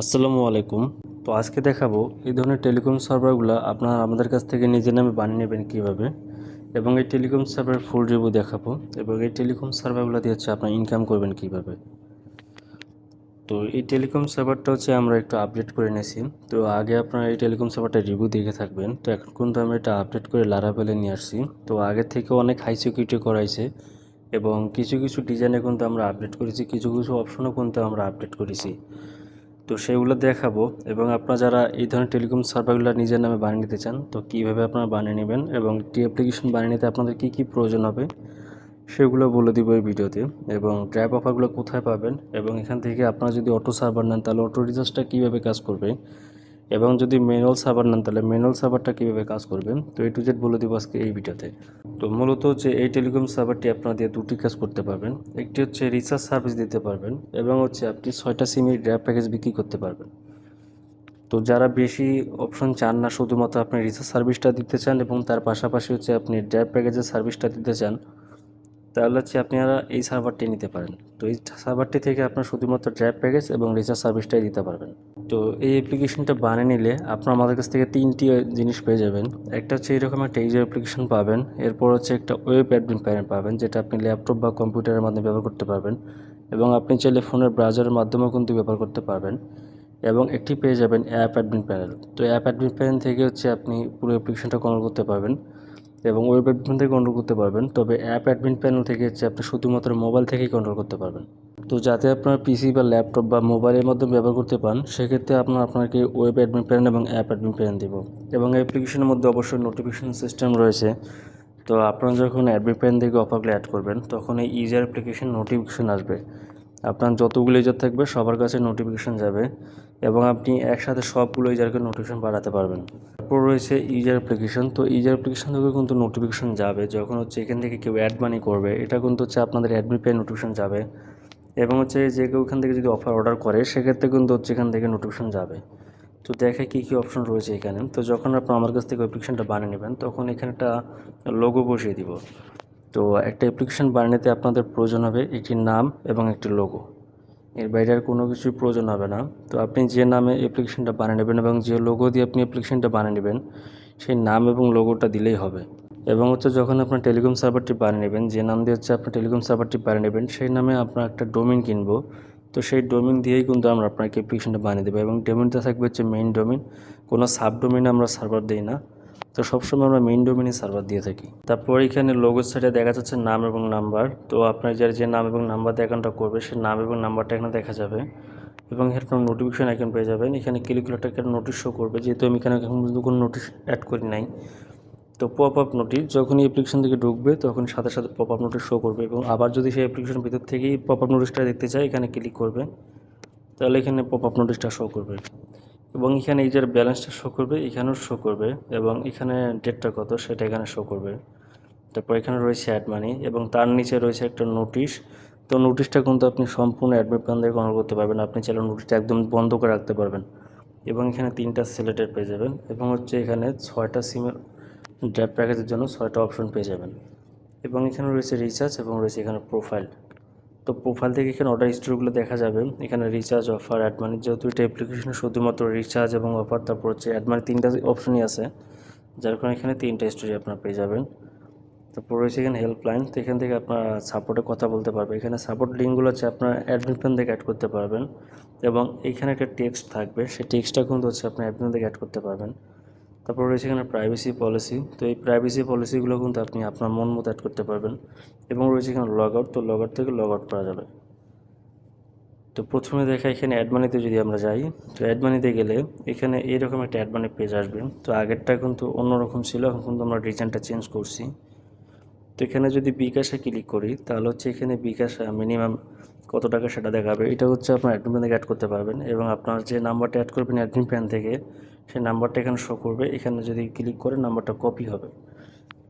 আসসালামু আলাইকুম। তো আজকে দেখাবো এই ধরনের টেলিকম সার্ভারগুলো আপনারা আমাদের কাছ থেকে নিজের নামে বানিয়ে নেবেন কীভাবে, এবং এই টেলিকম সার্ভারের ফুল রিভিউ দেখাবো, এবং এই টেলিকম সার্ভারগুলো দিয়ে হচ্ছে আপনার ইনকাম করবেন কীভাবে। তো এই টেলিকম সার্ভারটা হচ্ছে আমরা একটু আপডেট করে নিয়েছি। তো আগে আপনারা এই টেলিকম সার্ভারটা রিভিউ দেখে থাকবেন। তো এখন কিন্তু আমরা এটা আপডেট করে লারাভেলে নিয়ে আসছি। তো আগের থেকে অনেক হাই সিকিউরিটি করাইছে, এবং কিছু কিছু ডিজাইনে কিন্তু আমরা আপডেট করেছি, কিছু কিছু অপশনও কিন্তু আমরা আপডেট করেছি। তো সেগুলো দেখাবো, এবং আপনারা যারা এই ধরনের টেলিকম সার্ভারগুলো নিজের নামে বানিয়ে নিতে চান, তো কীভাবে আপনারা বানিয়ে নেবেন এবং একটি অ্যাপ্লিকেশন বানিয়ে নিতে আপনাদের কী কী প্রয়োজন হবে সেগুলো বলে দিব এই ভিডিওতে। এবং ড্রাইভ অফারগুলো কোথায় পাবেন, এবং এখান থেকে আপনারা যদি অটো সার্ভার নেন তাহলে অটো রিচার্জটা কীভাবে কাজ করবে, এবং যদি ম্যানুয়াল সার্ভার নেন তাহলে ম্যানুয়াল সার্ভারটা কীভাবে কাজ করবে, তো A to Z বলে দিব আজকে এই ভিডিওতে। তো মূলত হচ্ছে এই টেলিকম সার্ভারটি আপনারা দিয়ে দুটি কাজ করতে পারবেন। একটি হচ্ছে রিচার্জ সার্ভিস দিতে পারবেন, এবং হচ্ছে আপনি 6টা সিমের ড্রাইভ প্যাকেজ বিক্রি করতে পারবেন। তো যারা বেশি অপশন চান না, শুধুমাত্র আপনি রিচার্জ সার্ভিসটা দিতে চান এবং তার পাশাপাশি হচ্ছে আপনি ড্রাইভ প্যাকেজের সার্ভিসটা দিতে চান, তাহলে হচ্ছে আপনারা এই সার্ভারটি নিতে পারেন। তো এই সার্ভারটি থেকে আপনার শুধুমাত্র ড্রাইভ প্যাকেজ এবং রিচার্জ সার্ভিসটাই দিতে পারবেন। তো এই অ্যাপ্লিকেশনটা বানিয়ে নিলে আপনারা আমাদের কাছ থেকে 3টি জিনিস পেয়ে যাবেন। একটা হচ্ছে এরকম একটা ইউজার অ্যাপ্লিকেশন পাবেন, এরপর হচ্ছে একটা ওয়েব অ্যাডমিন প্যানেল পাবেন, যেটা আপনি ল্যাপটপ বা কম্পিউটারের মাধ্যমে ব্যবহার করতে পারবেন, এবং আপনি চাইলে ফোনের ব্রাউজারের মাধ্যমেও কিন্তু ব্যবহার করতে পারবেন। এবং একটি পেয়ে যাবেন অ্যাপ অ্যাডমিন প্যানেল। তো অ্যাপ অ্যাডমিন প্যানেল থেকে হচ্ছে আপনি পুরো অ্যাপ্লিকেশনটা কন্ট্রোল করতে পারবেন, এবং ওয়েব অ্যাডমিন থেকে কন্ট্রোল করতে পারবেন। তবে অ্যাপ অ্যাডমিন প্যানেল থেকে হচ্ছে আপনি শুধুমাত্র মোবাইল থেকেই কন্ট্রোল করতে পারবেন। তো যাতে আপনার পিসি বা ল্যাপটপ বা মোবাইলের মাধ্যমে ব্যবহার করতে পান, সেক্ষেত্রে আপনাকে ওয়েব অ্যাডমিন প্যানেল এবং অ্যাপ অ্যাডমিন প্যানেল দেব। এবং অ্যাপ্লিকেশনের মধ্যে অবশ্যই নোটিফিকেশন সিস্টেম রয়েছে। তো আপনারা যখন অ্যাডমিন প্যানেল থেকে অফারগুলো অ্যাড করবেন, তখন এই ইউজার অ্যাপ্লিকেশন নোটিফিকেশন আসবে। আপনার যতগুলো ইউজার থাকবে সবার কাছে নোটিফিকেশন যাবে, এবং আপনি একসাথে সবগুলো ইউজারকে নোটিফিকেশন পাঠাতে পারবেন। তারপর রয়েছে ইউজার অ্যাপ্লিকেশন। তো ইউজার অ্যাপ্লিকেশন থেকে কিন্তু নোটিফিকেশন যাবে যখন হচ্ছে এখান থেকে কেউ অ্যাড মানি করবে, এটা কিন্তু হচ্ছে আপনাদের অ্যাডমিন পেয়ে নোটিফিকেশন যাবে। এবং হচ্ছে যে কেউ এখান থেকে যদি অফার অর্ডার করে, সেক্ষেত্রে কিন্তু হচ্ছে এখান থেকে নোটিফিকেশন যাবে। তো দেখে কী কী অপশন রয়েছে এখানে। তো যখন আপনার আমার কাছ থেকে অ্যাপ্লিকেশনটা বানিয়ে নেবেন, তখন এখানে একটা লোগো বসিয়ে দিব। তো একটা অ্যাপ্লিকেশন বানাতে আপনাদের প্রয়োজন হবে একটি নাম এবং একটি লোগো। এর বাইরে আর কোনো কিছুর প্রয়োজন হবে না। তো আপনি যে নামে অ্যাপ্লিকেশনটা বানিয়ে নেবেন এবং যে লোগো দিয়ে আপনি অ্যাপ্লিকেশনটা বানিয়ে নেবেন, সেই নাম এবং লোগোটা দিলেই হবে। এবং হচ্ছে যখন আপনার টেলিকম সার্ভারটি বানিয়ে নেবেন, যে নাম দিয়ে হচ্ছে আপনার টেলিকম সার্ভারটি বানিয়ে নেবেন, সেই নামে আপনার একটা ডোমেইন কিনবো। তো সেই ডোমেইন দিয়েই কিন্তু আমরা আপনাকে অ্যাপ্লিকেশনটা বানিয়ে দেবো, এবং ডোমেইনটা থাকবে হচ্ছে মেইন ডোমেইন। কোনো সাব ডোমেইনে আমরা সার্ভার দিই না। তো সবসময় আমরা মেইন ডোমেইনে সার্ভার দিয়ে থাকি। তারপর এখানে লোগোর সাইডে দেখা যাচ্ছে নাম এবং নাম্বার। তো আপনার যার যে নাম এবং নাম্বার দিয়ে অ্যাকাউন্টটা করবে, সেই নাম এবং নাম্বারটা এখানে দেখা যাবে, এবং এখানে নোটিফিকেশন আইকন পেয়ে যাবেন। এখানে ক্লিক করলে একটা নোটিশ শো করবে, যেহেতু আমি এখানে এখন পর্যন্ত কোনো নোটিশ অ্যাড করি নাই। তো পপ আপ নোটিশ যখনই অ্যাপ্লিকেশন থেকে ঢুকবে, তখন সাথে সাথে পপ আপ নোটিশ শো করবে, এবং আবার যদি সেই অ্যাপ্লিকেশনের ভিতর থেকেই পপ আপ নোটিশটা দেখতে চায়, এখানে ক্লিক করবে, তাহলে এখানে পপ আপ নোটিশটা শো করবে, এবং এখানে এই যে ব্যালেন্সটা শো করবে, এখানেও শো করবে, এবং এখানে ডেটটা কত সেটা এখানে শো করবে। তারপর এখানে রয়েছে অ্যাড মানি, এবং তার নিচে রয়েছে একটা নোটিশ। তো নোটিশটা কিন্তু আপনি সম্পূর্ণ অ্যাডমিট প্ল্যান দিয়ে কন্ট্রোল করতে পারবেন। আপনি চাইলে নোটিশটা একদম বন্ধ করে রাখতে পারবেন, এবং এখানে 3টা সিলেক্টেড পেয়ে যাবেন, এবং হচ্ছে এখানে 6টা সিমের ড্রাইভ প্যাকেজের জন্য 6টা অপশন পেয়ে যাবেন। এবং এখানে রয়েছে রিচার্জ, এবং রয়েছে এখানে প্রোফাইল। তো প্রোফাইল থেকে এখানে অর্ডার হিস্ট্রিগুলো দেখা যাবে। এখানে রিচার্জ, অফার, অ্যাড মানি, যেহেতু এটা অ্যাপ্লিকেশনে শুধুমাত্র রিচার্জ এবং অফার, তারপর হচ্ছে অ্যাড মানি, 3টা অপশনই আছে, যার কারণে এখানে 3টা হিস্ট্রি আপনারা পেয়ে যাবেন। তারপর রয়েছে এখানে হেল্পলাইন। তো এখান থেকে আপনারা সাপোর্টে কথা বলতে পারবেন। এখানে সাপোর্ট লিঙ্কগুলো হচ্ছে আপনার অ্যাডমিন প্ল্যান থেকে অ্যাড করতে পারবেন, এবং এইখানে একটা টেক্সট থাকবে, সেই টেক্সটটা কিন্তু হচ্ছে আপনার অ্যাডমিন থেকে অ্যাড করতে পারবেন। তারপর রয়েছে এখানে প্রাইভেসি পলিসি। তো এই প্রাইভেসি পলিসিগুলো কিন্তু আপনি আপনার মন মতো অ্যাড করতে পারবেন। এবং রয়েছে এখানে লগ আউট। তো লগ আউট থেকে লগ আউট করা যাবে। তো প্রথমে দেখা এখানে অ্যাড মানিতে যদি আমরা যাই, তো অ্যাড মানিতে গেলে এখানে এইরকম একটা অ্যাড মানি পেজ আসবে। তো আগেরটা কিন্তু অন্যরকম ছিল, এখন কিন্তু আমরা ডিজাইনটা চেঞ্জ করছি। তো এখানে যদি বিকাশে ক্লিক করি, তাহলে হচ্ছে এখানে বিকাশ মিনিমাম কত টাকা সেটা দেখাবে। এটা হচ্ছে আপনার অ্যাডমিন প্যান থেকে অ্যাড করতে পারবেন, এবং আপনার যে নাম্বারটা অ্যাড করবেন অ্যাডমিন প্যান থেকে, সেই নাম্বারটা এখানে শো করবে। এখানে যদি ক্লিক করে নাম্বারটা কপি হবে,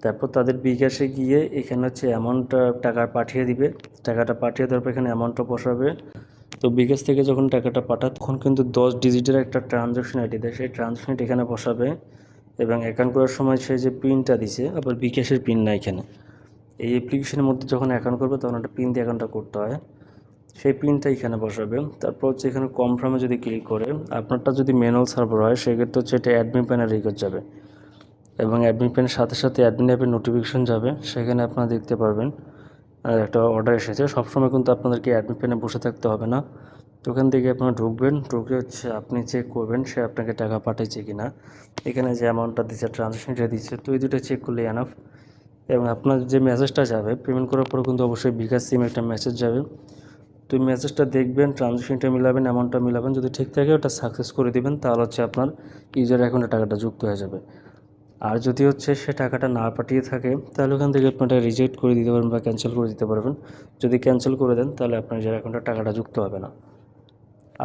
তারপর তাদের বিকাশে গিয়ে এখানে হচ্ছে অ্যামাউন্টটা টাকা পাঠিয়ে দিবে। টাকাটা পাঠিয়ে দেওয়ার পর এখানে অ্যামাউন্টটা বসাবে। তো বিকাশ থেকে যখন টাকাটা পাঠায়, তখন কিন্তু 10 ডিজিটের একটা ট্রানজ্যাকশন আইডি দেয়, সেই ট্রানজ্যাকশন আইডি এখানে বসাবে, এবং অ্যাকাউন্ট করার সময় সে যে পিনটা দিছে, আবার বিকাশের পিন না এখানে। এই অ্যাপ্লিকেশনের মধ্যে যখন অ্যাকাউন্ট করবে, তখন একটা পিন দিয়ে অ্যাকাউন্টটা করতে হয়। সেই পিনটা এখানে বসাবে। তারপর হচ্ছে এখানে কনফার্মে যদি ক্লিক করে, আপনারটা যদি ম্যানুয়াল সার্ভার হয় সেক্ষেত্রে হচ্ছে এটা অ্যাডমিন প্যানে রিকোয়েস্ট যাবে এবং অ্যাডমিন প্যানের সাথে সাথে অ্যাডমিন অ্যাপের নোটিফিকেশন যাবে। সেখানে আপনারা দেখতে পারবেন একটা অর্ডার এসেছে। সবসময় কিন্তু আপনাদেরকে অ্যাডমিন প্যানে বসে থাকতে হবে না। তো ওখান থেকে আপনারা ঢুকবেন, ঢুকে হচ্ছে আপনি চেক করবেন সে আপনাকে টাকা পাঠিয়েছে কি না। এখানে যে অ্যামাউন্টটা দিচ্ছে, ট্রানজ্যাকশনটা দিচ্ছে, তো এই দুটো চেক করলে এনাফ। এবং আপনার যে মেসেজটা যাবে পেমেন্ট করার পরে কিন্তু অবশ্যই বিকাশ সিম একটা মেসেজ যাবে। তো এই মেসেজটা দেখবেন, ট্রানজ্যাকশনটা মিলাবেন, অ্যামাউন্টটা মিলাবেন, যদি ঠিক থাকে ওটা সাকসেস করে দিবেন, তাহলে হচ্ছে আপনার ইউজার অ্যাকাউন্টে টাকাটা যুক্ত হয়ে যাবে। আর যদি হচ্ছে সে টাকাটা না পাঠিয়ে থাকে তাহলে ওখান থেকে আপনি এটা রিজেক্ট করে দিতে পারবেন বা ক্যান্সেল করে দিতে পারবেন। যদি ক্যান্সেল করে দেন তাহলে আপনার ইউজার অ্যাকাউন্টে টাকাটা যুক্ত হবে না।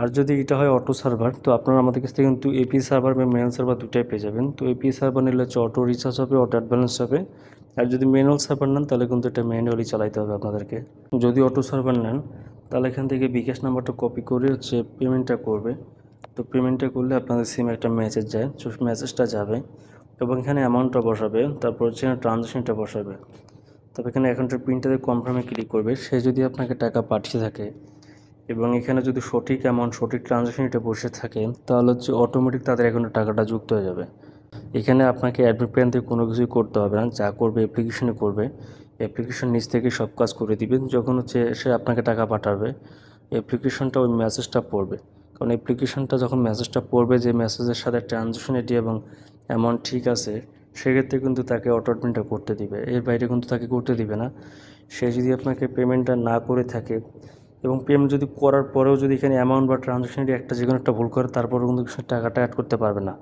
আর যদি এটা হয় অটো সার্ভার, তো আপনারা আমাদের কাছ থেকে কিন্তু এপি সার্ভার বা ম্যানুয়াল সার্ভার দুটাই পেয়ে যাবেন। তো এপি সার্ভার নিলে হচ্ছে অটো রিচার্জ হবে, অটো অ্যাডভান্স হবে। আর যদি ম্যানুয়াল সার্ভার নেন তাহলে কিন্তু এটা ম্যানুয়ালি চালাইতে হবে আপনাদেরকে। যদি অটো সার্ভার নেন তাহলে এখান থেকে বিকাশ নাম্বারটা কপি করে হচ্ছে পেমেন্টটা করবে। তো পেমেন্টটা করলে আপনাদের সিমে একটা মেসেজ যায়, তো মেসেজটা যাবে এবং এখানে অ্যামাউন্টটা বসাবে, তারপর হচ্ছে এখানে ট্রানজ্যাকশনটা বসাবে। তবে এখানে অ্যাকাউন্টের পিনটাতে কনফার্মে ক্লিক করবে। সে যদি আপনাকে টাকা পাঠিয়ে থাকে এবং এখানে যদি সঠিক অ্যামাউন্ট, সঠিক ট্রানজ্যাকশন এটা বসে থাকে, তাহলে হচ্ছে অটোমেটিক তাদের অ্যাকাউন্টে টাকাটা যুক্ত হয়ে যাবে। এখানে আপনাকে অ্যাডমিন প্যান থেকে কোনো কিছুই করতে হবে না, যা করবে অ্যাপ্লিকেশনে করবে। অ্যাপ্লিকেশন নিচ থেকে সব কাজ করে দিবেন। যখন হচ্ছে সে আপনাকে টাকা পাঠাবে, অ্যাপ্লিকেশনটা ওই মেসেজটা পড়বে। কারণ অ্যাপ্লিকেশনটা যখন মেসেজটা পড়বে যে মেসেজের সাথে ট্রানজ্যাকশন আইডি এবং অ্যামাউন্ট ঠিক আছে, সেক্ষেত্রে কিন্তু তাকে অটো অ্যাডমিনটা করতে দিবে, এর বাইরে কিন্তু তাকে করতে দিবে না। সে যদি আপনাকে পেমেন্টটা না করে থাকে এবং পেমেন্ট যদি করার পরেও যদি এখানে অ্যামাউন্ট বা ট্রানজ্যাকশন আইডি একটা যে কোনো একটা ভুল করে, তারপরেও কিন্তু সে টাকাটা অ্যাড করতে পারবে না।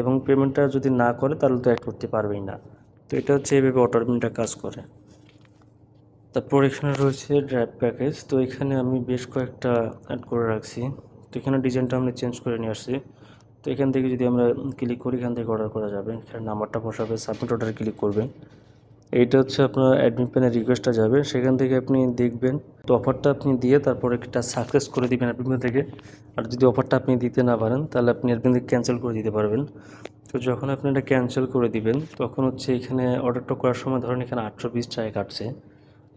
এবং পেমেন্টটা যদি না করে তাহলে তো অ্যাড করতে পারবেই না। তো এটা হচ্ছে এইভাবে অটো অ্যাডমিনটা কাজ করে। তারপর এখানে রয়েছে ড্রাইভ প্যাকেজ। তো এখানে আমি বেশ কয়েকটা অ্যাড করে রাখছি। তো এখানে ডিজাইনটা আমি চেঞ্জ করে নিয়ে আসছি। তো এখান থেকে যদি আমরা ক্লিক করি, এখান থেকে অর্ডার করা যাবে। এখানে নাম্বারটা বসাবে, সাবমিট অর্ডারে ক্লিক করবে। এইটা হচ্ছে আপনার অ্যাডমিন প্যানের রিকোয়েস্টটা যাবে, সেখান থেকে আপনি দেখবেন। তো অফারটা আপনি দিয়ে তারপর একটা সাকসেস করে দিবেন অ্যাডমিন প্যান থেকে। আর যদি অফারটা আপনি দিতে না পারেন তাহলে আপনি অ্যাডমিন থেকে ক্যান্সেল করে দিতে পারবেন। তো যখন আপনি এটা ক্যান্সেল করে দিবেন তখন হচ্ছে এখানে অর্ডারটা করার সময় ধরেন এখানে 820 টাকা কাটছে,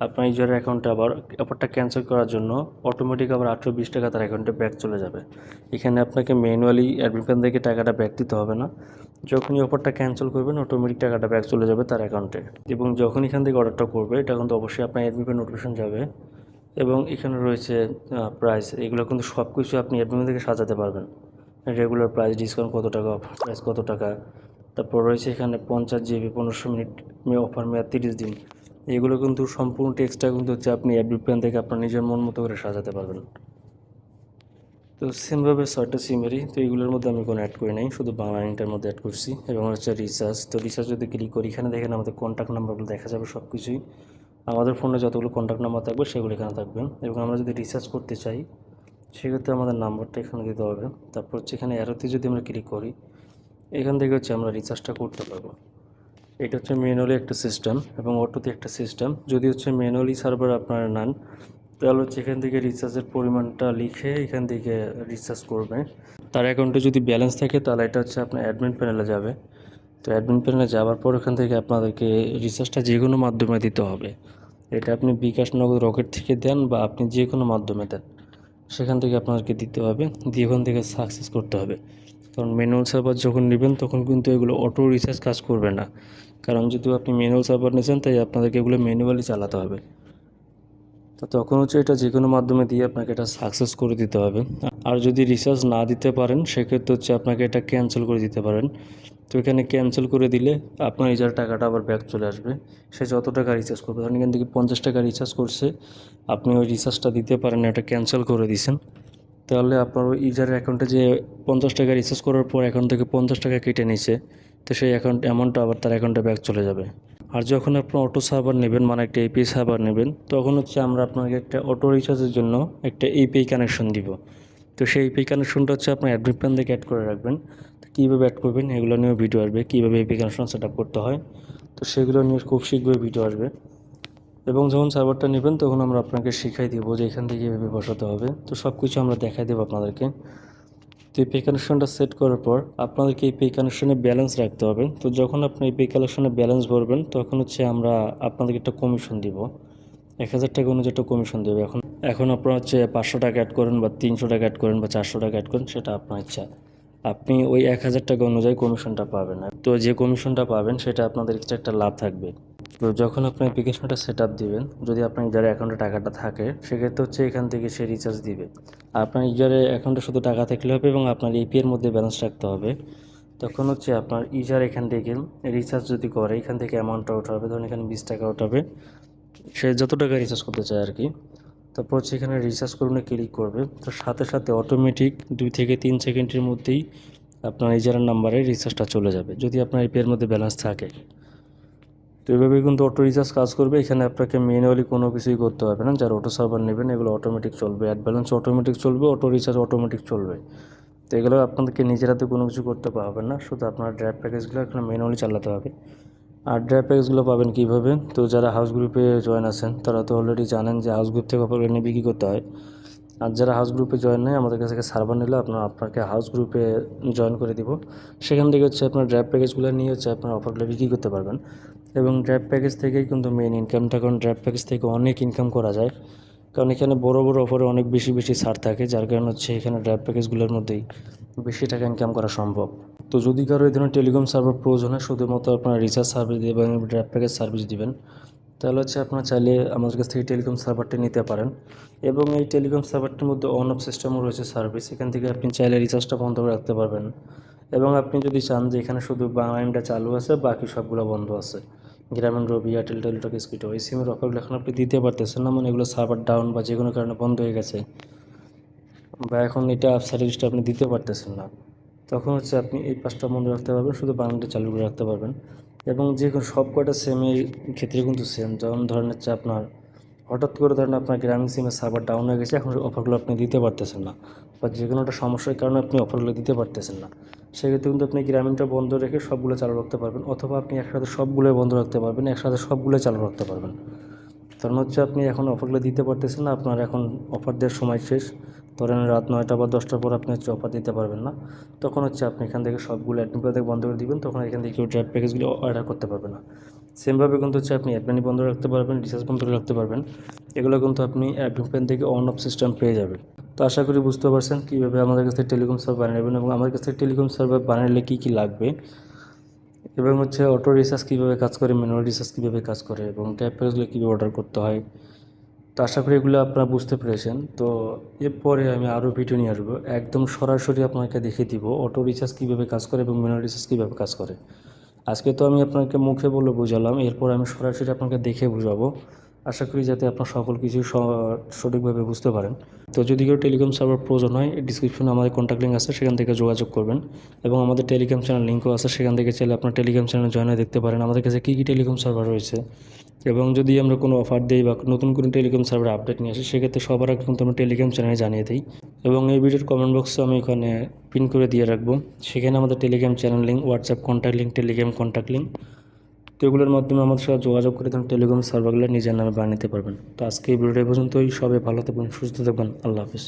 আপনার ইউজার অ্যাকাউন্টে আবার অফারটা ক্যান্সেল করার জন্য অটোমেটিক আবার 820 টাকা তার অ্যাকাউন্টে ব্যাক চলে যাবে। এখানে আপনাকে ম্যানুয়ালি অ্যাডমিন প্যান থেকে টাকাটা ব্যাক দিতে হবে না। যখনই অফারটা ক্যান্সেল করবেন অটোমেটিক টাকাটা ব্যাক চলে যাবে তার অ্যাকাউন্টে। এবং যখন এখান থেকে অর্ডারটা করবে এটা কিন্তু অবশ্যই আপনার অ্যাডমিন প্যান নোটিফিকেশন যাবে। এবং এখানে রয়েছে প্রাইস, এগুলো কিন্তু সব কিছু আপনি অ্যাডমিন থেকে সাজাতে পারবেন। রেগুলার প্রাইস, ডিসকাউন্ট কত টাকা, অফার প্রাইস কত টাকা। তারপর রয়েছে এখানে 50 জিবি 1500 মিনিট অফার, মেয়াদ 30 দিন। এগুলো কিন্তু সম্পূর্ণ টেক্সটটা কিন্তু হচ্ছে আপনি অ্যাডমিন প্যান থেকে আপনার নিজের মন মতো করে সাজাতে পারবেন। তো সেমভাবে 6টা সিমেরই, তো এইগুলোর মধ্যে আমি কোনো অ্যাড করি নাই, শুধু বাংলা ইন্টার মধ্যে অ্যাড করছি। এবং হচ্ছে রিচার্জ। তো রিচার্জ যদি ক্লিক করি এখানে দেখেন আমাদের কন্ট্যাক্ট নাম্বারগুলো দেখা যাবে, সব কিছুই আমাদের ফোনে যতগুলো কন্ট্যাক্ট নাম্বার থাকবে সেগুলো এখানে থাকবে। এবং আমরা যদি রিচার্জ করতে চাই সেক্ষেত্রে আমাদের নাম্বারটা এখানে দিতে হবে। তারপর হচ্ছে এখানে অ্যারোতে যদি আমরা ক্লিক করি এখান থেকে হচ্ছে আমরা রিচার্জটা করতে পারবো। এটা হচ্ছে ম্যানুয়ালি একটা সিস্টেম এবং অটোতে একটা সিস্টেম। যদি হচ্ছে ম্যানুয়ালি সার্ভার আপনারা নেন তাহলে হচ্ছে এখান থেকে রিচার্জের পরিমাণটা লিখে এখান থেকে রিচার্জ করবে। তার অ্যাকাউন্টে যদি ব্যালেন্স থাকে তাহলে এটা হচ্ছে আপনার অ্যাডমিন প্যানেলে যাবে। তো অ্যাডমিন প্যানেলে যাওয়ার পর এখান থেকে আপনাদেরকে রিচার্জটা যে কোনো মাধ্যমে দিতে হবে। এটা আপনি বিকাশ, নগদ, রকেট থেকে দেন বা আপনি যে কোনো মাধ্যমে দেন, সেখান থেকে আপনাদেরকে দিতে হবে, দিয়ে ওখান থেকে সাকসেস করতে হবে। কারণ ম্যানুয়াল সার্ভার যখন নেবেন তখন কিন্তু এগুলো অটো রিচার্জ কাজ করবে না। কারণ যেহেতু আপনি ম্যানুয়াল সার্ভার নিয়েছেন তাই আপনাদেরকে এগুলো ম্যানুয়ালি চালাতে হবে। তো তখন হচ্ছে এটা যে কোনো মাধ্যমে দিয়ে আপনাকে এটা সাকসেস করে দিতে হবে। আর যদি রিচার্জ না দিতে পারেন সেক্ষেত্রে হচ্ছে আপনাকে এটা ক্যান্সেল করে দিতে পারেন। তো এখানে ক্যান্সেল করে দিলে আপনার ইজার টাকাটা আবার ব্যাক চলে আসবে। সে যত টাকা রিচার্জ করবে, ধরেন এখান থেকে 50 টাকা রিচার্জ করছে, আপনি ওই রিচার্জটা দিতে পারেন, এটা ক্যান্সেল করে দিয়েছেন, তাহলে আপনার ওই ইউজারের অ্যাকাউন্টে যে 50 টাকা রিচার্জ করার পর অ্যাকাউন্ট থেকে 50 টাকা কেটে নিছে, তো সেই অ্যামাউন্টটা আবার তার অ্যাকাউন্টে ব্যাক চলে যাবে। আর যখন আপনার অটো সার্ভার নেবেন, মানে একটা এপিআই সার্ভার নেবেন, তখন হচ্ছে আমরা আপনাকে একটা অটো রিচার্জের জন্য একটা এপিআই কানেকশন দিব। তো সেই এপিআই কানেকশনটা হচ্ছে আপনার অ্যাডমিন প্ল্যান থেকে অ্যাড করে রাখবেন। তো কীভাবে অ্যাড করবেন এগুলো নিয়েও ভিডিও আসবে, কীভাবে এপিআই কানেকশন সেট আপ করতে হয়, তো সেগুলো নিয়ে খুব শীঘ্রই ভিডিও আসবে। এবং যখন সার্ভারটা নেবেন তখন আমরা আপনাকে শিখাই দেবো যে এখান থেকে কীভাবে বসাতে হবে। তো সব কিছু আমরা দেখাই দেবো আপনাদেরকে। তো এই পে কানেকশনটা সেট করার পর আপনাদেরকে এই পে কানেকশনে ব্যালেন্স রাখতে হবে। তো যখন আপনি এই পে কানেকশনে ব্যালেন্স ভরবেন তখন হচ্ছে আমরা আপনাদেরকে একটা কমিশন দিব, 1000 টাকা অনুযায়ী একটা কমিশন দেবে। এখন এখন আপনার হচ্ছে 500 টাকা অ্যাড করেন বা 300 টাকা অ্যাড করেন বা 400 টাকা অ্যাড করেন, সেটা আপনার ইচ্ছা। আপনি ওই 1000 টাকা অনুযায়ী কমিশনটা পাবেন না। তো যে কমিশনটা পাবেন সেটা আপনাদের এক্সট্রা একটা লাভ থাকবে। তো যখন আপনি অ্যাপ্লিকেশনটা সেট আপ দিবেন, যদি আপনার ইউজারের অ্যাকাউন্টে টাকাটা থাকে, সেক্ষেত্রে হচ্ছে এখান থেকে সে রিচার্জ দিবে। আপনার ইউজারের অ্যাকাউন্টে শুধু টাকা থাকলে হবে এবং আপনার এপিআইয়ের মধ্যে ব্যালেন্স রাখতে হবে। তখন হচ্ছে আপনার ইউজার এখান থেকে রিচার্জ যদি করে, এখান থেকে অ্যামাউন্টটা ওঠাবে, ধরুন এখানে 20 টাকা ওঠাবে, সে যত টাকা রিচার্জ করতে চায় আর কি। তারপর হচ্ছে এখানে রিচার্জ করুনে ক্লিক করবে, তো সাথে সাথে অটোমেটিক 2 থেকে 3 সেকেন্ডের মধ্যেই আপনার ইউজারের নাম্বারে রিচার্জটা চলে যাবে, যদি আপনার এপিআইয়ের মধ্যে ব্যালেন্স থাকে। তো এইভাবে কিন্তু অটো রিচার্জ কাজ করবে। এখানে আপনাকে ম্যানুয়ালি কোনো কিছুই করতে হবে না। যারা অটো সার্ভার নেবেন এগুলো অটোমেটিক চলবে, অ্যাড ব্যালেন্স অটোমেটিক চলবে, অটো রিচার্জ অটোমেটিক চলবে। তো এগুলো আপনাদেরকে নিজের হাতে কোনো কিছু করতে পারবেন না, শুধু আপনার ড্রাইভ প্যাকেজগুলো এখানে ম্যানুয়ালি চালাতে হবে। আর ড্রাইভ প্যাকেজগুলো পাবেন কীভাবে? তো যারা হাউস গ্রুপে জয়েন আছেন তারা তো অলরেডি জানেন যে হাউস গ্রুপ থেকে অপারেটর নিয়ে বিক্রি করতে হয়। আর যারা হাউস গ্রুপে জয়েন নেয়, আমাদের কাছ থেকে সার্ভার নিলে আপনাকে হাউস গ্রুপে জয়েন করে দিব। সেখান থেকে হচ্ছে আপনার ড্রাইভ প্যাকেজগুলো নিয়ে হচ্ছে আপনার অফারগুলো বিক্রি করতে পারবেন। এবং ড্রাইভ প্যাকেজ থেকেই কিন্তু মেইন ইনকামটা, কারণ ড্রাইভ প্যাকেজ থেকে অনেক ইনকাম করা যায়। কারণ এখানে বড় বড় অফারে অনেক বেশি বেশি ছাড় থাকে, যার কারণে হচ্ছে এখানে ড্রাইভ প্যাকেজগুলোর মধ্যেই বেশি টাকা ইনকাম করা সম্ভব। তো যদি কারো এই ধরনের টেলিকম সার্ভার প্রয়োজন হয়, শুধুমাত্র আপনার রিচার্জ সার্ভিস দিবেন, ড্রাইভ প্যাকেজ সার্ভিস দিবেন, তাহলে হচ্ছে আপনারা চাইলে আমাদের কাছ থেকে টেলিকম সার্ভারটি নিতে পারেন। এবং এই টেলিকম সার্ভারটির মধ্যে অন অফ সিস্টেমও রয়েছে সার্ভিস, এখান থেকে আপনি চাইলে রিচার্জটা বন্ধ করে রাখতে পারবেন। এবং আপনি যদি চান যে এখানে শুধু বাংলালিনটা চালু আছে, বাকি সবগুলো বন্ধ আছে, গ্রামীণ, রবি, এয়ারটেল, টেলিটক, স্পিডো, এই সিমের অফারগুলো এখন আপনি দিতে পারতেছেন না, মানে এগুলো সার্ভার ডাউন বা যে কোনো কারণে বন্ধ হয়ে গেছে, বা এখন এটা সার্ভিসটা আপনি দিতে পারতেছেন না, তখন হচ্ছে আপনি এই 5টা বন্ধ রাখতে পারবেন, শুধু বাংলাটা চালু করে রাখতে পারবেন। এবং যে কোনো সব কয়টা সিমের ক্ষেত্রে কিন্তু সেম। যেমন ধরেন হচ্ছে আপনার হঠাৎ করে ধরেন আপনার গ্রামীণ সিমের সার্ভার ডাউন হয়ে গেছে, এখন অফারগুলো আপনি দিতে পারতেছেন না, বা যে কোনো একটা সমস্যার কারণে আপনি অফারগুলো দিতে পারতেছেন না, সেক্ষেত্রে কিন্তু আপনি গ্রামীণটা বন্ধ রেখে সবগুলো চালু রাখতে পারবেন, অথবা আপনি একসাথে সবগুলোই বন্ধ রাখতে পারবেন, একসাথে সবগুলোই চালু রাখতে পারবেন। কারণ হচ্ছে আপনি এখন অফারগুলো দিতে পারতেছেন না, আপনার এখন অফার দেওয়ার সময় শেষ। ধরেন রাত 9টা বা 10টার পর আপনি হচ্ছে অফার দিতে পারবেন না, তখন হচ্ছে আপনি এখান থেকে সবগুলো অ্যাডমিন থেকে বন্ধ করে দিবেন, তখন এখান থেকে কেউ ড্রাইভ প্যাকেজগুলো অর্ডার করতে পারবে না। সেমভাবে কিন্তু হচ্ছে আপনি অ্যাডমিন বন্ধ রাখতে পারবেন, রিচার্জ বন্ধ রাখতে পারবেন, এগুলো কিন্তু আপনি অ্যাডমিন থেকে অন অফ সিস্টেম পেয়ে যাবেন। তো আশা করি বুঝতে পারছেন কীভাবে আমাদের কাছ থেকে টেলিকম সার্ভার বানিয়ে নেবেন, এবং আমাদের কাছ থেকে টেলিকম সার্ভার বানালে কী কী লাগবে, এবং হচ্ছে অটো রিচার্জ কীভাবে কাজ করে, ম্যানুয়াল রিচার্জ কীভাবে কাজ করে, এবং ট্যাব প্যাকেজগুলো কীভাবে অর্ডার করতে হয়। তো আশা করি এগুলো আপনারা বুঝতে পেরেছেন। তো এরপরে আমি আরও ভিডিও নিয়ে আসবো, একদম সরাসরি আপনাকে দেখিয়ে দিব অটো রিচার্জ কীভাবে কাজ করে এবং ম্যানুয়াল রিচার্জ কীভাবে কাজ করে। আজকে তো আমি আপনাকে মুখে বলে বোঝালাম, এরপর আমি সরাসরি আপনাকে দেখে বোঝাবো। আশা করি যাতে আপনার সকল কিছু সঠিকভাবে বুঝতে পারেন। তো যদি কেউ টেলিকম সার্ভার প্রয়োজন হয়, ডিসক্রিপশনে আমাদের কন্ট্যাক্ট লিঙ্ক আছে, সেখান থেকে যোগাযোগ করবেন। এবং আমাদের টেলিগ্রাম চ্যানেল লিঙ্কও আছে, সেখান থেকে চাইলে আপনার টেলিগ্রাম চ্যানেলে জয়েন হয়ে দেখতে পারেন আমাদের কাছে কী কী টেলিকম সার্ভার রয়েছে। এবং যদি আমরা কোনো অফার দিই বা নতুন কোনো টেলিকম সার্ভার আপডেট নিয়ে আসি, সেক্ষেত্রে সবার আগে কিন্তু আমরা টেলিগ্রাম চ্যানেলে জানিয়ে দিই। এবং এই ভিডিওর কমেন্ট বক্সে আমি এখানে পিন করে দিয়ে রাখবো, সেখানে আমাদের Telegram channel link, WhatsApp contact link, Telegram contact link. তো এগুলোর মাধ্যমে আমাদের সাথে যোগাযোগ করে তখন টেলিগ্রাম সার্ভারগুলো নিজের নামে বানিয়ে নিতে পারবেন। তো আজকে এই ভিডিওটা পর্যন্তই। সবাই ভালো থাকবেন, সুস্থ থাকবেন। আল্লাহ হাফিজ।